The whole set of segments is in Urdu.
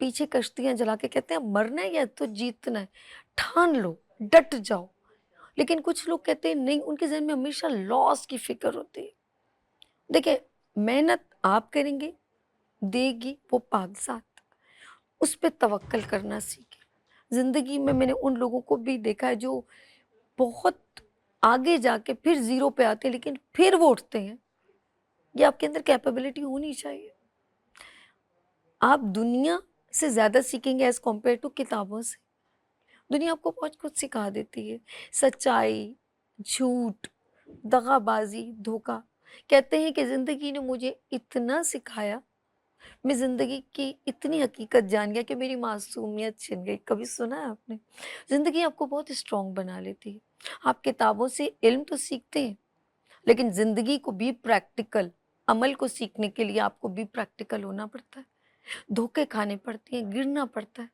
پیچھے کشتیاں جلا کے کہتے ہیں مرنا ہے یا تو جیتنا ہے، ٹھان لو، ڈٹ جاؤ. لیکن کچھ لوگ کہتے ہیں نہیں، ان کے ذہن میں ہمیشہ لاس کی فکر ہوتی ہے. دیکھیں، محنت آپ کریں گے، دے گی وہ پاک ذات، اس پہ توکل کرنا سیکھیں. زندگی میں میں نے ان لوگوں کو بھی دیکھا ہے جو بہت آگے جا کے پھر زیرو پہ آتے ہیں، لیکن پھر وہ اٹھتے ہیں. یہ آپ کے اندر کیپیبلٹی ہونی چاہیے. آپ دنیا سے زیادہ سیکھیں گے ایز کمپیئر ٹو کتابوں سے. دنیا آپ کو بہت کچھ سکھا دیتی ہے، سچائی، جھوٹ، دغا بازی، دھوکا. کہتے ہیں کہ زندگی نے مجھے اتنا سکھایا، میں زندگی کی اتنی حقیقت جان گیا کہ میری معصومیت چھن گئی. کبھی سنا ہے آپ نے؟ زندگی آپ کو بہت اسٹرانگ بنا لیتی ہے. آپ کتابوں سے علم تو سیکھتے ہیں، لیکن زندگی کو بھی پریکٹیکل عمل کو سیکھنے کے لیے آپ کو بھی پریکٹیکل ہونا پڑتا ہے. دھوکے کھانے پڑتے ہیں، گرنا پڑتا ہے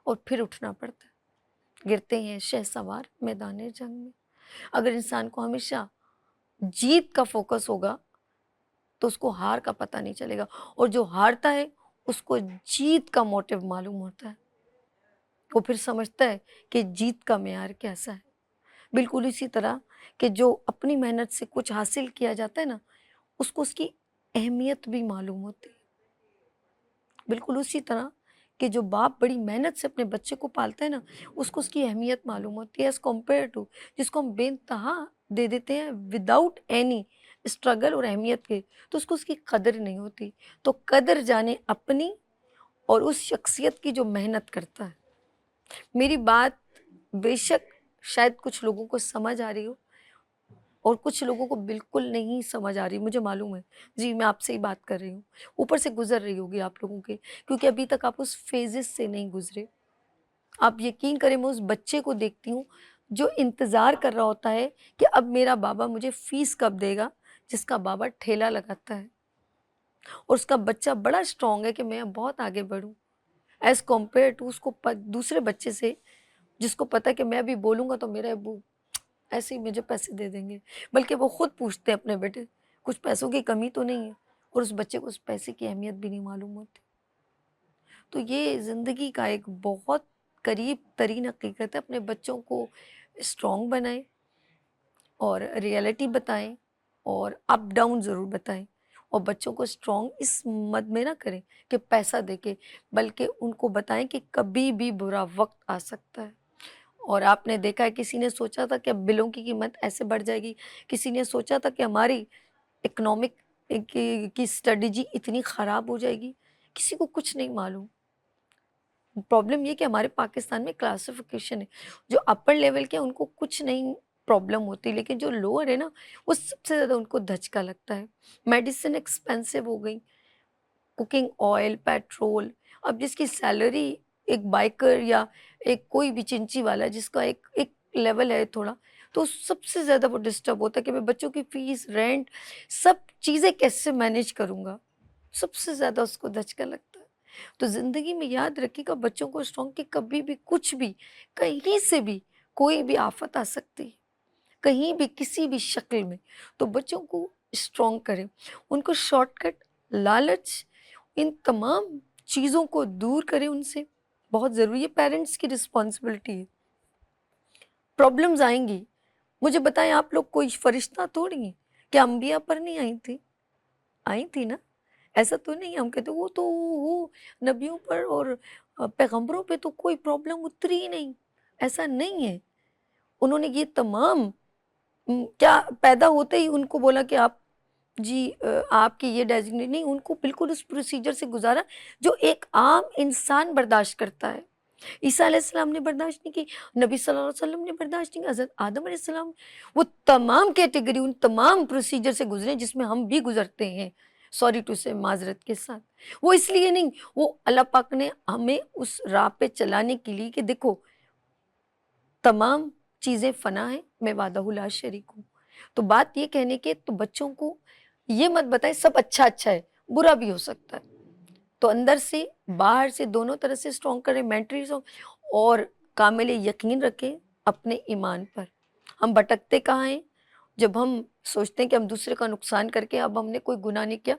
اور پھر اٹھنا پڑتا ہے. گرتے ہیں شہسوار میدان جنگ میں. اگر انسان کو ہمیشہ جیت کا فوکس ہوگا تو اس کو ہار کا پتہ نہیں چلے گا، اور جو ہارتا ہے اس کو جیت کا موٹیو معلوم ہوتا ہے. وہ پھر سمجھتا ہے کہ جیت کا معیار کیسا ہے. بالکل اسی طرح کہ جو اپنی محنت سے کچھ حاصل کیا جاتا ہے نا، اس کو اس کی اہمیت بھی معلوم ہوتی ہے. بالکل اسی طرح کہ جو باپ بڑی محنت سے اپنے بچے کو پالتا ہے نا، اس کو اس کی اہمیت معلوم ہوتی ہے ایز کمپیئر ٹو جس کو ہم بے انتہا دے دیتے ہیں وداؤٹ اینی اسٹرگل اور اہمیت کے، تو اس کو اس کی قدر نہیں ہوتی. تو قدر جانے اپنی اور اس شخصیت کی جو محنت کرتا ہے. میری بات بے شک شاید کچھ لوگوں کو سمجھ آ رہی ہو اور کچھ لوگوں کو بالکل نہیں سمجھ آ رہی، مجھے معلوم ہے. جی میں آپ سے ہی بات کر رہی ہوں، اوپر سے گزر رہی ہوگی آپ لوگوں کے، کیونکہ ابھی تک آپ اس فیزز سے نہیں گزرے. آپ یقین کریں، میں اس بچے کو دیکھتی ہوں جو انتظار کر رہا ہوتا ہے کہ اب میرا بابا مجھے فیس کب دے گا، جس کا بابا ٹھیلا لگاتا ہے. اور اس کا بچہ بڑا اسٹرانگ ہے کہ میں بہت آگے بڑھوں ایز کمپیئر ٹو اس کو دوسرے بچے سے، جس کو پتہ ہے کہ میں ابھی بولوں گا تو میرے ابو ایسے ہی مجھے پیسے دے دیں گے. بلکہ وہ خود پوچھتے ہیں اپنے بیٹے کچھ پیسوں کی کمی تو نہیں ہے، اور اس بچے کو اس پیسے کی اہمیت بھی نہیں معلوم ہوتی. تو یہ زندگی کا ایک بہت قریب ترین حقیقت ہے. اپنے بچوں کو اسٹرانگ بنائیں اور ریئلٹی بتائیں اور اپ ڈاؤن ضرور بتائیں، اور بچوں کو اسٹرانگ اس مد میں نہ کریں کہ پیسہ دے کے، بلکہ ان کو بتائیں کہ کبھی بھی برا وقت آ سکتا ہے. اور آپ نے دیکھا ہے کسی نے سوچا تھا کہ اب بلوں کی قیمت ایسے بڑھ جائے گی، کسی نے سوچا تھا کہ ہماری اکنامک کی اسٹریٹجی اتنی خراب ہو جائے گی. کسی کو کچھ نہیں معلوم. پرابلم یہ کہ ہمارے پاکستان میں کلاسیفیکیشن ہے، جو اپر لیول کے ان کو کچھ نہیں پرابلم ہوتی، لیکن جو لوور ہے نا وہ سب سے زیادہ ان کو دھچکا لگتا ہے. میڈیسن ایکسپینسو ہو گئی، کوکنگ آئل، پیٹرول. اب جس کی سیلری ایک بائکر یا ایک کوئی بھی چنچی والا جس کا ایک لیول ہے تھوڑا، تو سب سے زیادہ وہ ڈسٹرب ہوتا ہے کہ میں بچوں کی فیس، رینٹ، سب چیزیں کیسے مینیج کروں گا. سب سے زیادہ اس کو دھچکا لگتا ہے. تو زندگی میں یاد رکھیے گا بچوں کو اسٹرانگ، کہ کبھی بھی کچھ بھی کہیں سے بھی کوئی بھی آفت آ سکتی ہے، کہیں بھی کسی بھی شکل میں. تو بچوں کو اسٹرانگ کریں، ان کو شارٹ کٹ، لالچ، ان تمام چیزوں کو دور کریں ان سے. بہت ضروری ہے، پیرنٹس کی رسپانسبلٹی ہے. پرابلمز آئیں گی، مجھے بتائیں آپ لوگ کوئی فرشتہ توڑیں گے؟ کیا انبیاء پر نہیں آئی تھی نا؟ ایسا تو نہیں ہم کہتے وہ نبیوں پر اور پیغمبروں پہ تو کوئی پرابلم اتری ہی نہیں. ایسا نہیں ہے. انہوں نے یہ تمام کیا پیدا ہوتے ہی ان کو بولا کہ آپ جی آپ کی یہ ڈیزگنیٹ نہیں، ان کو بالکل اس پروسیجر سے گزارا جو ایک عام انسان برداشت کرتا ہے. عیسیٰ علیہ السلام نے برداشت نہیں کی، نبی صلی اللہ علیہ وسلم نے برداشت نہیں کی، حضرت آدم علیہ السلام، وہ تمام کیٹیگری ان تمام پروسیجر سے گزرے جس میں ہم بھی گزرتے ہیں. سوری ٹو سے، معذرت کے ساتھ. وہ اس لیے نہیں، وہ اللہ پاک نے ہمیں اس راہ پہ چلانے کے لیے کہ دیکھو تمام چیزیں فنا ہیں، میں وحدہ لا شریک ہوں. تو بات یہ کہنے کے تو بچوں کو یہ مت بتائیں سب اچھا ہے، برا بھی ہو سکتا ہے. تو اندر سے باہر سے دونوں طرح سے اسٹرانگ کریں، مینٹلی اسٹرانگ، اور کامل یقین رکھیں اپنے ایمان پر. ہم بھٹکتے کہاں ہیں؟ جب ہم سوچتے ہیں کہ ہم دوسرے کا نقصان کر کے اب ہم نے کوئی گناہ نہیں کیا،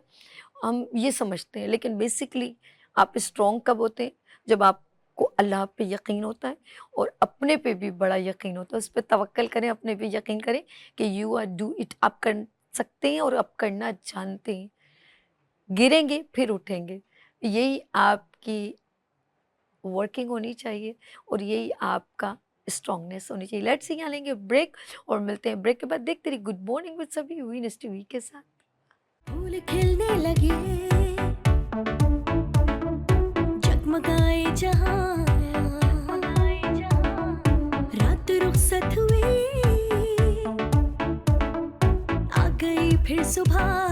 ہم یہ سمجھتے ہیں. لیکن بیسکلی آپ اسٹرانگ کب ہوتے ہیں؟ جب آپ کو اللہ پہ یقین ہوتا ہے اور اپنے پہ بھی بڑا یقین ہوتا ہے، اس پہ توکل کریں، اپنے پہ یقین کریں کہ یو آر ڈو اٹ، آپ کر سکتے ہیں اور آپ کرنا جانتے ہیں۔ گریں گے پھر اٹھیں گے، یہی آپ کی ورکنگ ہونی چاہیے اور یہی آپ کا اسٹرانگنیس ہونی چاہیے۔ لیٹس سی، یہاں لیں گے بریک اور ملتے ہیں بریک کے بعد۔ دیکھتے رہیے گڈ مارننگ وتھ سبھی وینس ٹی وی کے ساتھ۔ پھول کھلنے لگے، جگمگائے جہاں، رات رخصت ہوئی، آ گئی پھر صبح،